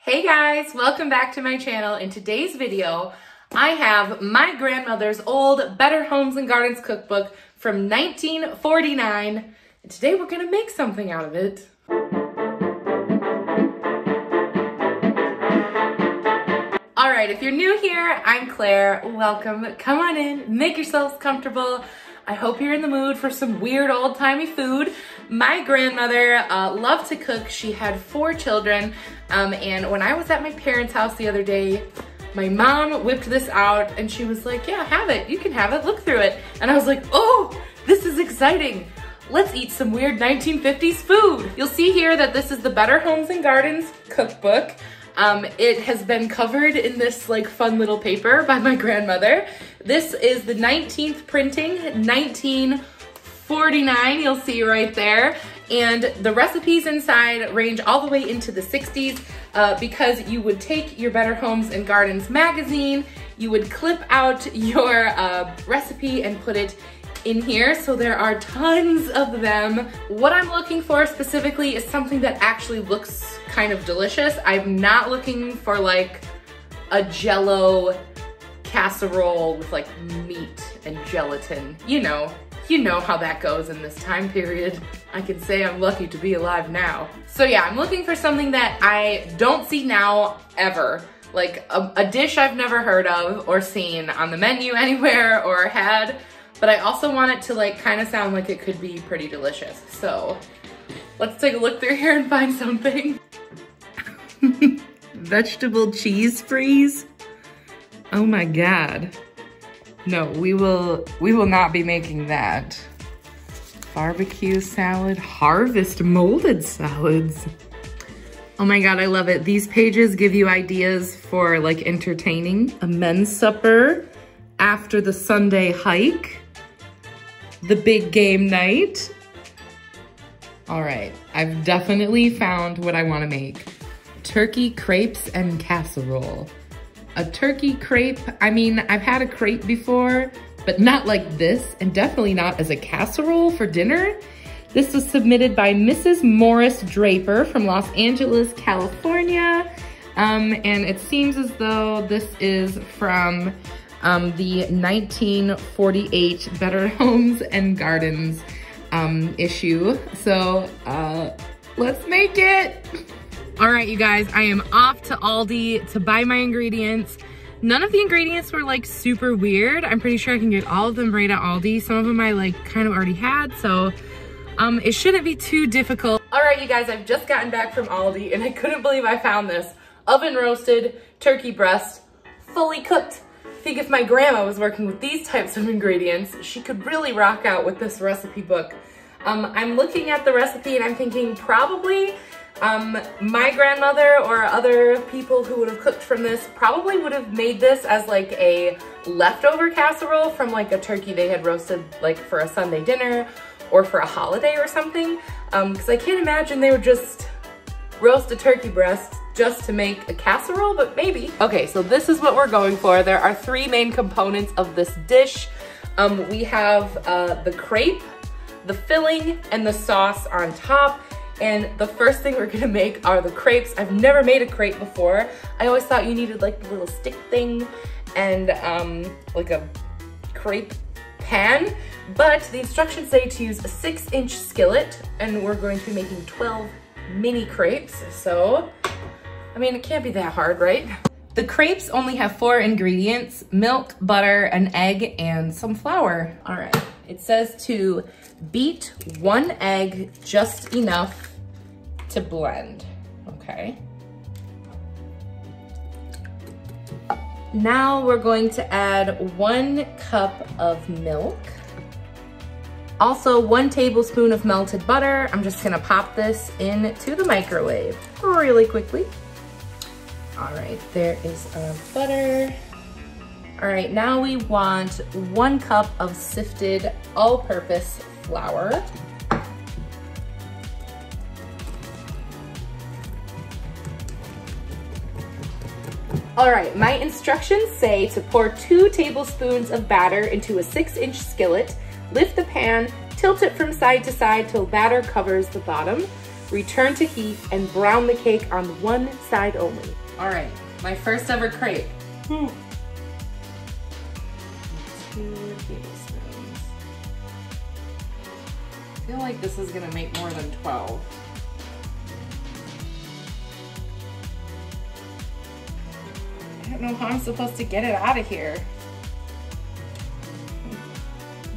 Hey guys, welcome back to my channel. In today's video, I have my grandmother's old Better Homes and Gardens cookbook from 1949. And today we're gonna make something out of it. All right, if you're new here, I'm Claire. Welcome, come on in, make yourselves comfortable. I hope you're in the mood for some weird old-timey food. My grandmother loved to cook. She had 4 children, and when I was at my parents' house the other day, my mom whipped this out and she was like, yeah, have it, you can have it, look through it. And I was like, oh, this is exciting. Let's eat some weird 1950s food. You'll see here that this is the Better Homes and Gardens cookbook. It has been covered in this like fun little paper by my grandmother. This is the 19th printing, 1949, you'll see right there. And the recipes inside range all the way into the 60s because you would take your Better Homes and Gardens magazine, you would clip out your recipe and put it in here. So there are tons of them. What I'm looking for specifically is something that actually looks kind of delicious. I'm not looking for like a Jello casserole with like meat and gelatin. You know how that goes in this time period. I can say I'm lucky to be alive now. So yeah, I'm looking for something that I don't see now ever. Like a dish I've never heard of or seen on the menu anywhere or had, but I also want it to like kind of sound like it could be pretty delicious. So let's take a look through here and find something. Vegetable cheese freeze? Oh my God. No, we will not be making that. Barbecue salad, harvest molded salads. Oh my God, I love it. These pages give you ideas for like entertaining. A men's supper after the Sunday hike. The big game night. All right, I've definitely found what I wanna make. Turkey crepes and casserole. A turkey crepe, I mean, I've had a crepe before, but not like this, and definitely not as a casserole for dinner. This was submitted by Mrs. Morris Draper from Los Angeles, California. And it seems as though this is from the 1948 Better Homes and Gardens issue. So let's make it. All right, you guys, I am off to Aldi to buy my ingredients. None of the ingredients were like super weird. I'm pretty sure I can get all of them right at Aldi. Some of them I like kind of already had, so it shouldn't be too difficult. All right, you guys, I've just gotten back from Aldi and I couldn't believe I found this. Oven roasted turkey breast, fully cooked. I think if my grandma was working with these types of ingredients, she could really rock out with this recipe book. I'm looking at the recipe and I'm thinking probably my grandmother or other people who would have cooked from this probably would have made this as like a leftover casserole from like a turkey they had roasted like for a Sunday dinner or for a holiday or something. Because I can't imagine they would just roast a turkey breast just to make a casserole, but maybe. Okay, so this is what we're going for. There are 3 main components of this dish. We have the crepe, the filling, and the sauce on top. And the first thing we're gonna make are the crepes. I've never made a crepe before. I always thought you needed like the little stick thing and like a crepe pan, but the instructions say to use a 6-inch skillet, and we're going to be making 12 mini crepes. So, I mean, it can't be that hard, right? The crepes only have 4 ingredients: milk, butter, an egg, and some flour. All right, it says to beat 1 egg just enough to blend, okay? Now we're going to add 1 cup of milk. Also 1 tablespoon of melted butter. I'm just gonna pop this into the microwave really quickly. All right, there is our butter. All right, now we want 1 cup of sifted all-purpose flour. All right, my instructions say to pour 2 tablespoons of batter into a 6-inch skillet, lift the pan, tilt it from side to side till batter covers the bottom. Return to heat and brown the cake on one side only. All right, my first ever crepe. 2 tablespoons. I feel like this is gonna make more than 12. I don't know how I'm supposed to get it out of here.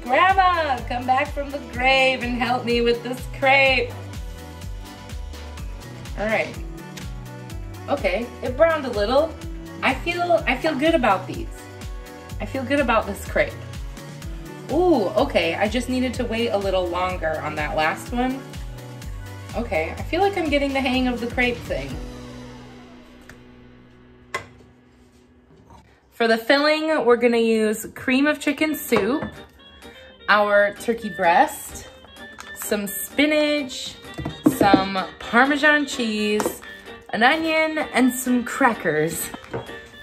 Grandma, come back from the grave and help me with this crepe. All right. Okay, it browned a little. I feel good about these. I feel good about this crepe. Ooh, okay, I just needed to wait a little longer on that last one. Okay, I feel like I'm getting the hang of the crepe thing. For the filling, we're gonna use cream of chicken soup, our turkey breast, some spinach, some Parmesan cheese, an onion, and some crackers.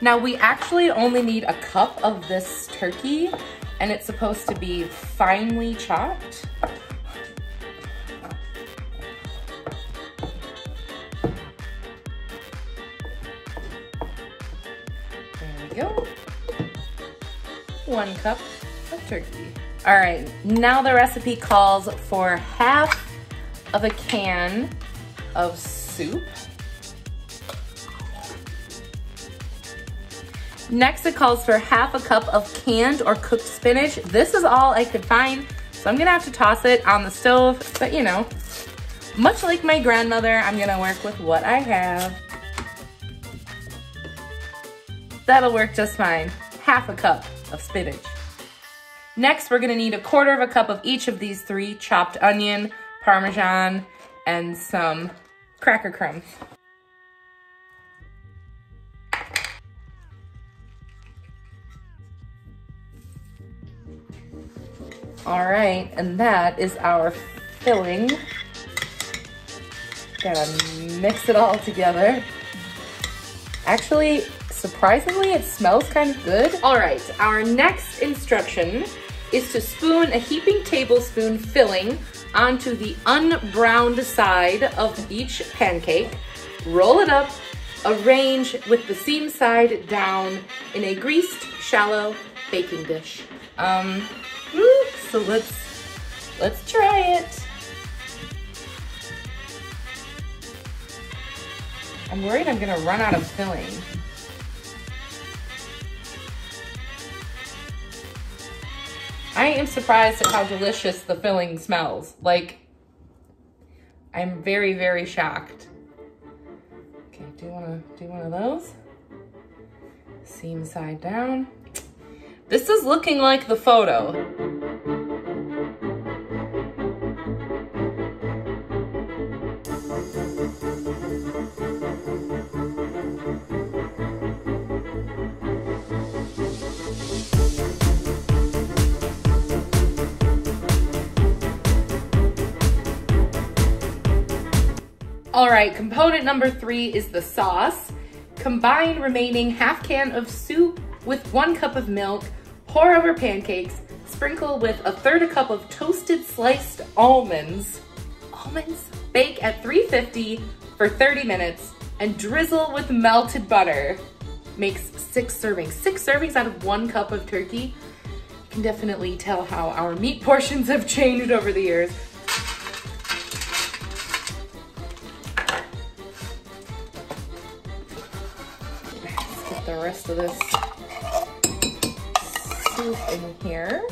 Now we actually only need a cup of this turkey, and it's supposed to be finely chopped. There we go. 1 cup of turkey. All right, now the recipe calls for half of a can of soup. Next, it calls for half a cup of canned or cooked spinach. This is all I could find, so I'm gonna have to toss it on the stove, but you know, much like my grandmother, I'm gonna work with what I have. That'll work just fine. Half a cup of spinach. Next, we're gonna need 1/4 cup of each of these 3 chopped onion, Parmesan, and some cracker crumbs. All right, and that is our filling. Gotta mix it all together. Actually, surprisingly, it smells kind of good. All right, our next instruction is to spoon a heaping tablespoon filling onto the unbrowned side of each pancake. Roll it up, arrange with the seam side down in a greased, shallow baking dish. So let's try it. I'm worried I'm gonna run out of filling. I am surprised at how delicious the filling smells. Like, I'm very, very shocked. Okay, do you wanna do one of those? Seam side down. This is looking like the photo. All right, component number 3 is the sauce. Combine remaining half can of soup with 1 cup of milk, pour over pancakes, sprinkle with 1/3 cup of toasted sliced almonds. Bake at 350 for 30 minutes and drizzle with melted butter. Makes 6 servings. 6 servings out of 1 cup of turkey. You can definitely tell how our meat portions have changed over the years. The rest of this soup in here.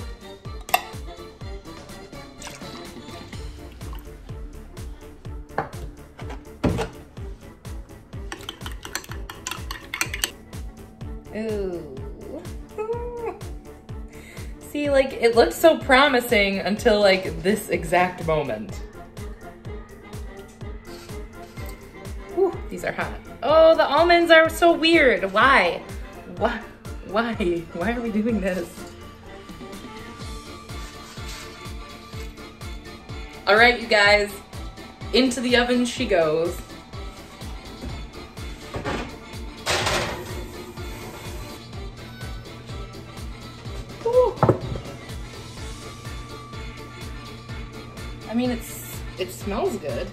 Ooh. See, like, it looks so promising until like this exact moment. Whew, these are hot. Oh, the almonds are so weird. Why? Why? Why are we doing this? All right, you guys, into the oven she goes. Ooh. I mean, it smells good.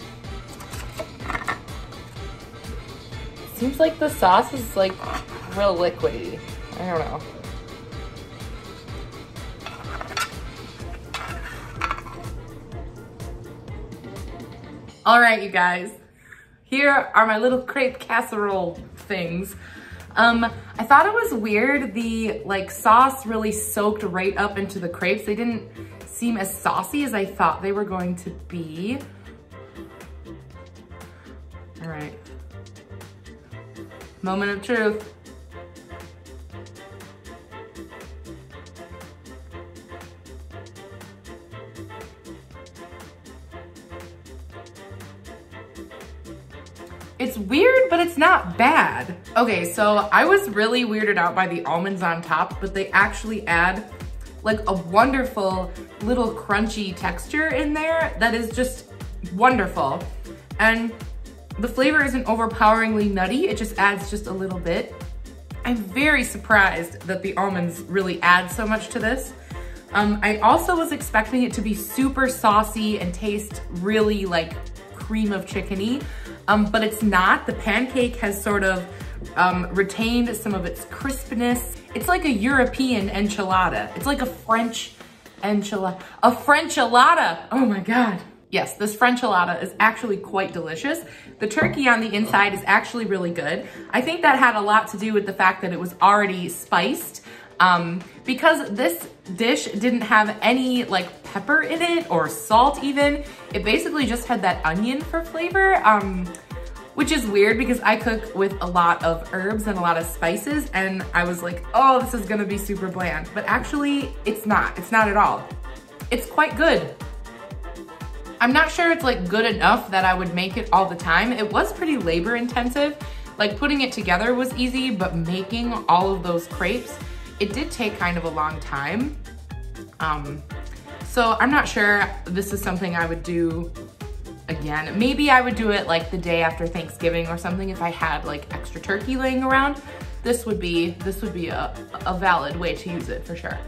seems like the sauce is like real liquidy. I don't know. All right, you guys. Here are my little crepe casserole things. I thought it was weird, the like sauce really soaked right up into the crepes. They didn't seem as saucy as I thought they were going to be. All right. Moment of truth. It's weird, but it's not bad. Okay, so I was really weirded out by the almonds on top, but they actually add like a wonderful little crunchy texture in there that is just wonderful. And the flavor isn't overpoweringly nutty, it just adds just a little bit. I'm very surprised that the almonds really add so much to this. I also was expecting it to be super saucy and taste really like cream of chickeny. But it's not. The pancake has sort of retained some of its crispness. It's like a European enchilada. It's like a French enchilada. A Frenchilada! Oh my God. Yes, this Frenchilada is actually quite delicious. The turkey on the inside is actually really good. I think that had a lot to do with the fact that it was already spiced. Because this dish didn't have any like pepper in it or salt even. It basically just had that onion for flavor, which is weird because I cook with a lot of herbs and a lot of spices, and I was like, oh, this is gonna be super bland. But actually, it's not at all. It's quite good. I'm not sure it's like good enough that I would make it all the time. It was pretty labor intensive. Like putting it together was easy, but making all of those crepes, it did take kind of a long time. So I'm not sure this is something I would do again. Maybe I would do it like the day after Thanksgiving or something if I had like extra turkey laying around. This would be a valid way to use it for sure.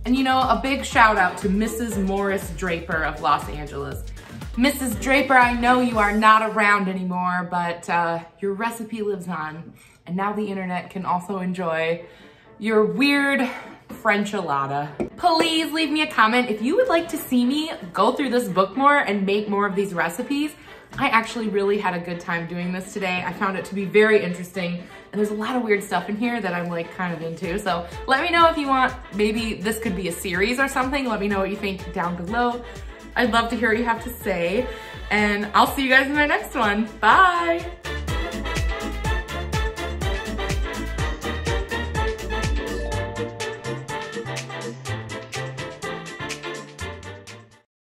And you know, a big shout out to Mrs. Morris Draper of Los Angeles. Mrs. Draper, I know you are not around anymore, but your recipe lives on. And now the internet can also enjoy your weird Frenchilada. Please leave me a comment if you would like to see me go through this book more and make more of these recipes. I actually really had a good time doing this today. I found it to be very interesting, and there's a lot of weird stuff in here that I'm like kind of into. So let me know if you want, maybe this could be a series or something. Let me know what you think down below. I'd love to hear what you have to say, and I'll see you guys in my next one. Bye.